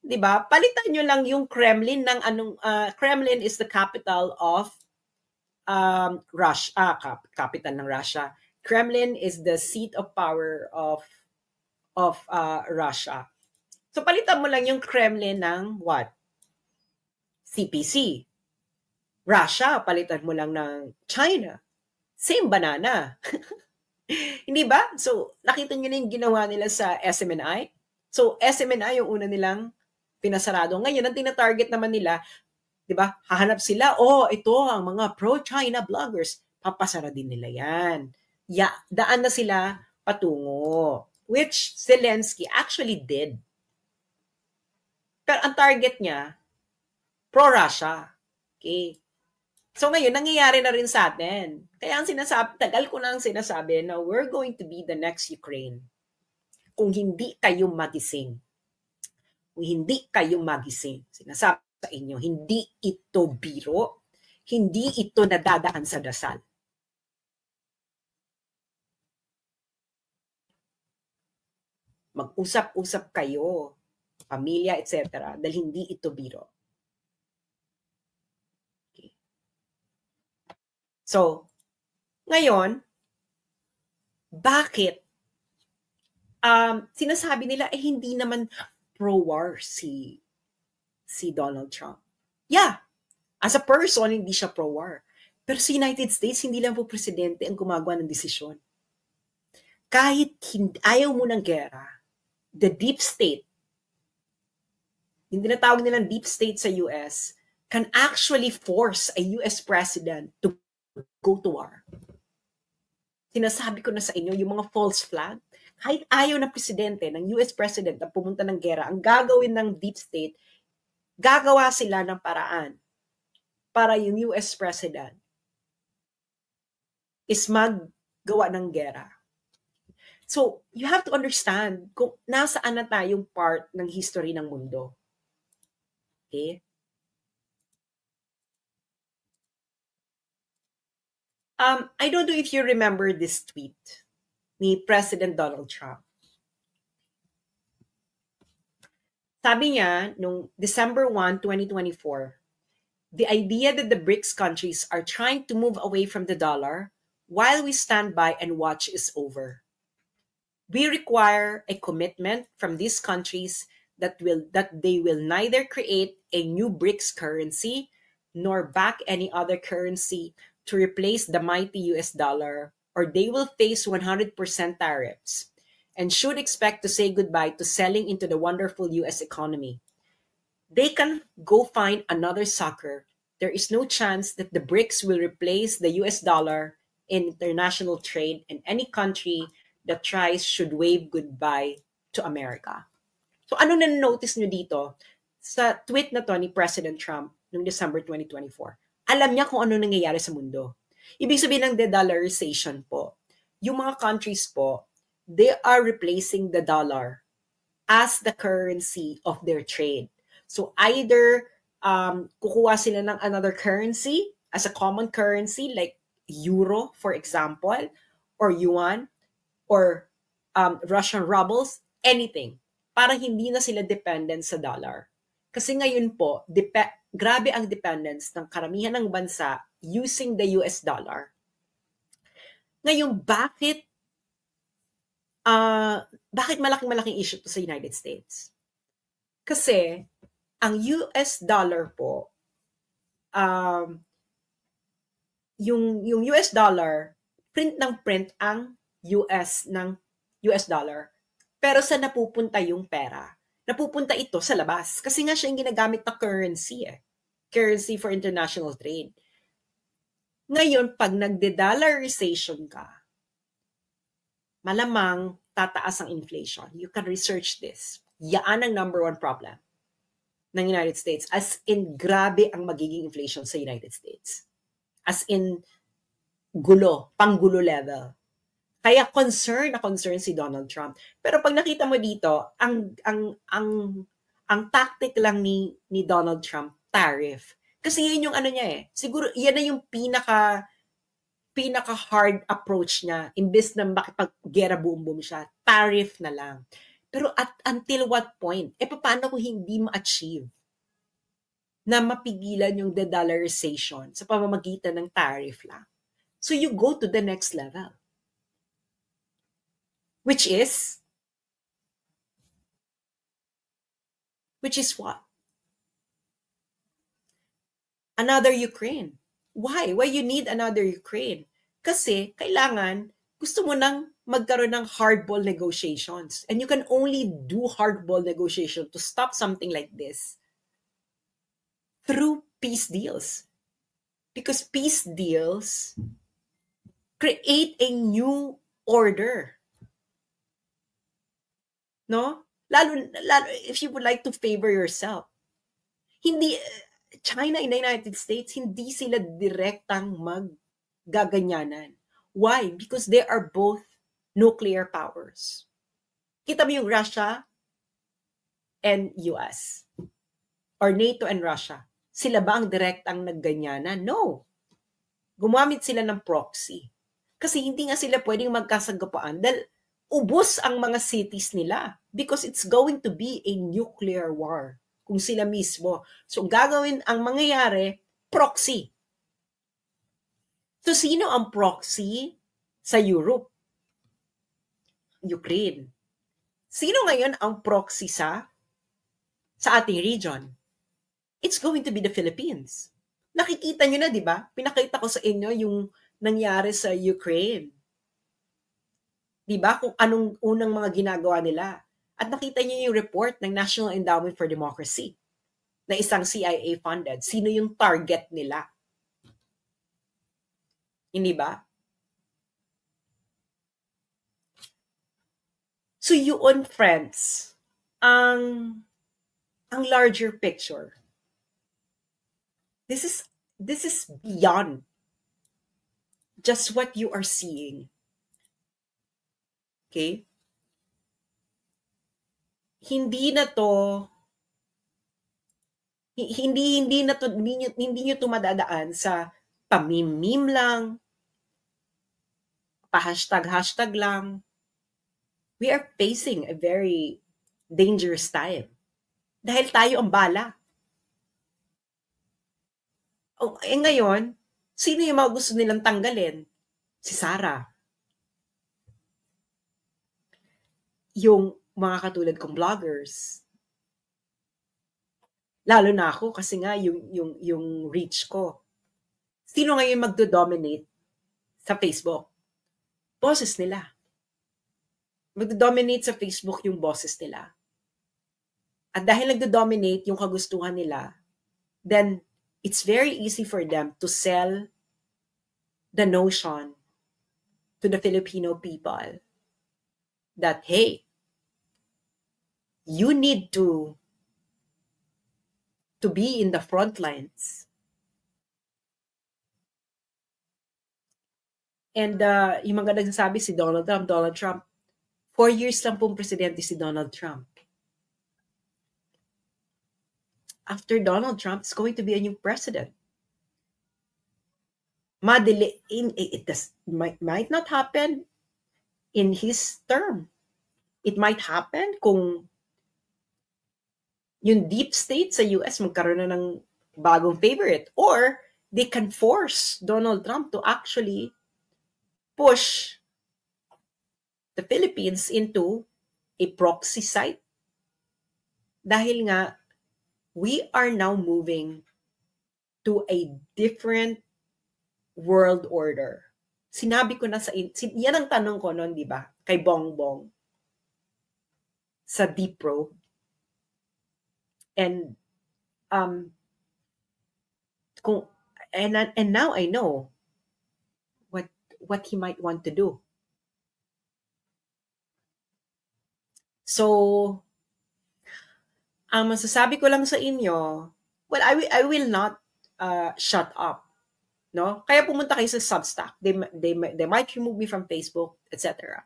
'Di ba? Palitan nyo lang yung Kremlin ng Kremlin is the capital of Russia, capital ng Russia. Kremlin is the seat of power of Russia. So palitan mo lang yung Kremlin ng what? CPC. Russia, palitan mo lang ng China. Same banana. Hindi ba? So nakita niyo na yung ginawa nila sa SMNI. So SMNI yung una nilang pinasarado. Ngayon, ang tina-target naman nila, di ba, hahanap sila, ito ang mga pro-China bloggers. Papasara din nila yan. Daan na sila patungo. Which Zelensky actually did. Pero ang target niya, pro-Russia. Okay. So ngayon, nangyayari na rin sa atin. Kaya ang sinasabi, tagal ko na ang sinasabi na we're going to be the next Ukraine. Kung hindi kayo magising. Kung hindi kayo magising, sinasabi sa inyo, hindi ito biro, hindi ito nadadaan sa dasal. Mag-usap-usap kayo, pamilya, etc. dahil hindi ito biro. Okay. So, ngayon, bakit sinasabi nila hindi naman pro-war si Donald Trump. Yeah, as a person, hindi siya pro-war. Pero sa United States, hindi lang po presidente ang gumagawa ng desisyon. Kahit ayaw mo ng gera, the deep state, yung tinatawag nilang deep state sa US, can actually force a US president to go to war. Sinasabi ko na sa inyo, yung mga false flag, kahit ayaw ng presidente, ng US president na pumunta ng gera, ang gagawin ng deep state, gagawa sila ng paraan para yung US President is maggawa ng gera. So, you have to understand kung nasaan na tayong part ng history ng mundo. Okay? I don't know if you remember this tweet ni President Donald Trump. Sabi niya, nung December 1, 2024, the idea that the BRICS countries are trying to move away from the dollar while we stand by and watch is over. We require a commitment from these countries that they will neither create a new BRICS currency nor back any other currency to replace the mighty US dollar, or they will face 100% tariffs and should expect to say goodbye to selling into the wonderful US economy. They can go find another sucker. There is no chance that the BRICS will replace the US dollar in international trade, and any country that tries should wave goodbye to America. So ano na-notice nyo dito sa tweet na to ni President Trump noong December 2024? Alam niya kung ano nangyayari sa mundo. Ibig sabihin ng de-dollarization po. Yung mga countries po, they are replacing the dollar as the currency of their trade. So either kukuha sila ng another currency as a common currency like euro, for example, or yuan, or Russian rubles, anything. Parang hindi na sila dependent sa dollar. Kasi ngayon po, grabe ang dependence ng karamihan ng bansa using the US dollar. Ngayon, bakit malaking issue to sa United States? Kasi, ang US dollar po, yung US dollar, print ang US dollar. Pero sa napupunta yung pera? Napupunta ito sa labas. Kasi nga siya yung ginagamit na currency Currency for international trade. Ngayon, pag nagde-dollarization ka, malamang tataas ang inflation. You can research this. Yan ang number one problem ng United States. As in, grabe ang magiging inflation sa United States. As in, panggulo level. Kaya concern si Donald Trump. Pero pag nakita mo dito, ang tactic lang ni Donald Trump, tariff. Kasi yun yung ano niya Siguro yan na yung pinaka hard approach niya. Imbes na makipag-gera boom siya, tariff na lang. Pero until what point? Paano kung hindi ma-achieve na mapigilan yung de-dollarization sa pamamagitan ng tariff lang? So you go to the next level. Which is what? Another Ukraine. Why? Why you need another Ukraine? Kasi kailangan, gusto mo nang magkaroon ng hardball negotiations. And you can only do hardball negotiation to stop something like this through peace deals. Because peace deals create a new order. No? Lalo if you would like to favor yourself. Hindi, China and the United States, hindi sila direktang maggaganyanan. Why? Because they are both nuclear powers. Kita mo yung Russia and US. Or NATO and Russia. Sila ba ang direktang nagganyanan? No. Gumamit sila ng proxy. Kasi hindi nga sila pwedeng magkasagapaan dahil ubos ang mga cities nila because it's going to be a nuclear war kung sila mismo. So gagawin ang mangyayari, proxy. So sino ang proxy sa Europe? Ukraine. Sino ngayon ang proxy sa ating region? It's going to be the Philippines. Nakikita nyo na, di ba? Pinakita ko sa inyo yung nangyari sa Ukraine. Diba? Kung anong unang mga ginagawa nila. At nakita niyo yung report ng National Endowment for Democracy na isang CIA funded. Sino yung target nila? Hindi ba? So yun, friends, ang larger picture. This is this is beyond just what you are seeing. Okay? Hindi na to hindi niyo tumadadaan sa pamimim lang, pa-hashtag lang. We are facing a very dangerous time. Dahil tayo ang bala. Ngayon, sino yung mga gusto nilang tanggalin? Si Sara. Yung mga katulad kong vloggers. Lalo na ako kasi nga yung reach ko. Sino ngayon magdo-dominate sa Facebook? Boses nila. Magdo-dominate sa Facebook yung boses nila. At dahil nagdo-dominate yung kagustuhan nila, then it's very easy for them to sell the notion to the Filipino people that, hey, you need to be in the front lines. And yung mga nagsasabi si Donald Trump, 4 years lang pong presidente si Donald Trump. After Donald Trump, it's going to be a new president. It might not happen in his term. It might happen kung yung deep state sa US magkaroon na ng bagong favorite, or they can force Donald Trump to actually push the Philippines into a proxy site. Dahil nga, we are now moving to a different world order. Sinabi ko na yan ang tanong ko noon, di ba? Kay Bongbong sa Deep Probe. And and now I know what he might want to do. So, ang masasabi ko lang sa inyo, well, I will not shut up. No? Kaya pumunta kayo sa Substack. They might remove me from Facebook, etc.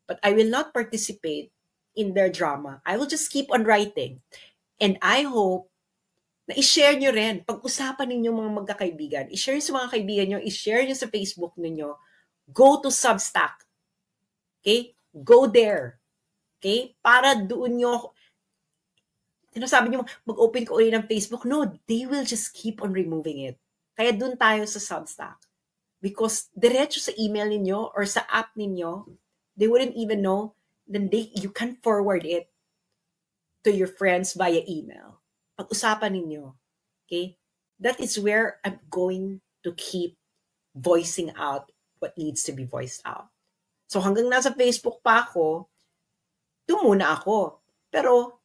But I will not participate in their drama. I will just keep on writing. And I hope na i-share nyo rin. Pag-usapan ninyo mga magkakaibigan. I-share sa mga kaibigan nyo. I-share nyo sa Facebook ninyo. Go to Substack. Okay? Go there. Okay? Para doon nyo, sinasabi nyo, mag-open ko ulit ng Facebook. No, they will just keep on removing it. Kaya doon tayo sa Substack. Because diretso sa email ninyo or sa app ninyo, they wouldn't even know, then you can forward it to your friends via email. Pag-usapan ninyo. Okay? That is where I'm going to keep voicing out what needs to be voiced out. So hanggang nasa Facebook pa ako, doon muna ako. Pero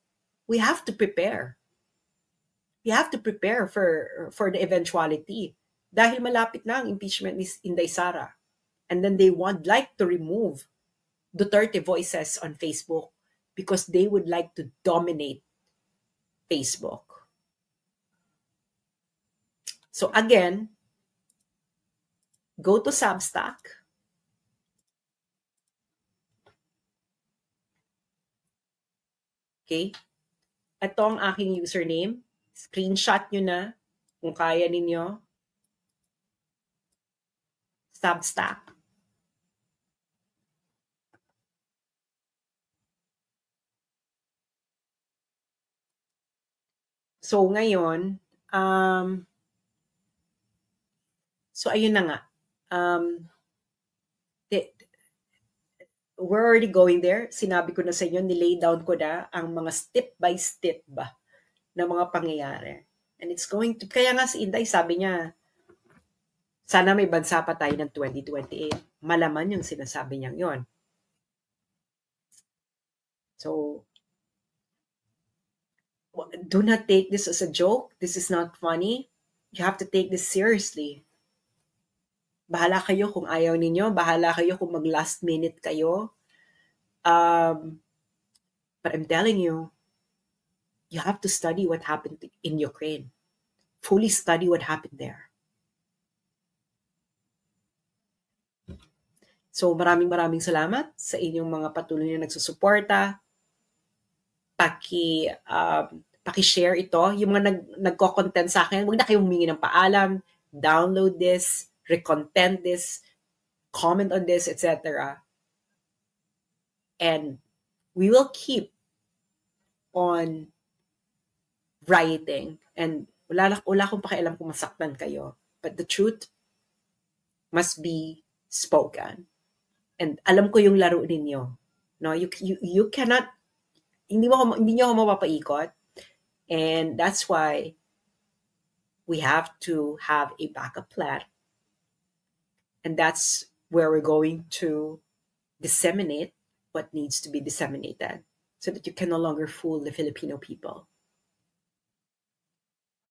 we have to prepare. We have to prepare for the eventuality. Dahil malapit na ang impeachment ni Inday Sara. And then they would like to remove Duterte voices on Facebook because they would like to dominate Facebook. So again, go to Substack. Okay? Ito ang aking username. Screenshot nyo na kung kaya ninyo. Substack. So ngayon, so ayun na nga. We're already going there. Sinabi ko na sa inyo, nilay down ko na ang mga step by step ba na mga pangyayari. And it's going to, kaya nga si Inday sabi niya, sana may bansa pa tayo ng 2028. Malaman yung sinasabi niyang yon. So, do not take this as a joke. This is not funny. You have to take this seriously. Bahala kayo kung ayaw ninyo. Bahala kayo kung mag-last minute kayo. But I'm telling you, you have to study what happened in Ukraine. Fully study what happened there. So maraming salamat sa inyong mga patuloy na nagsusuporta. Paki-share ito. Yung mga nagko-content sa akin, huwag na kayong humingi ng paalam. Download this, recontent this, comment on this, etc. And we will keep on writing. And wala akong pakialam kung masaktan kayo. But the truth must be spoken. And alam ko yung laro ninyo. No, you cannot, hindi niyo ako mapapaikot. And that's why we have to have a backup plan. And that's where we're going to disseminate what needs to be disseminated so that you can no longer fool the Filipino people.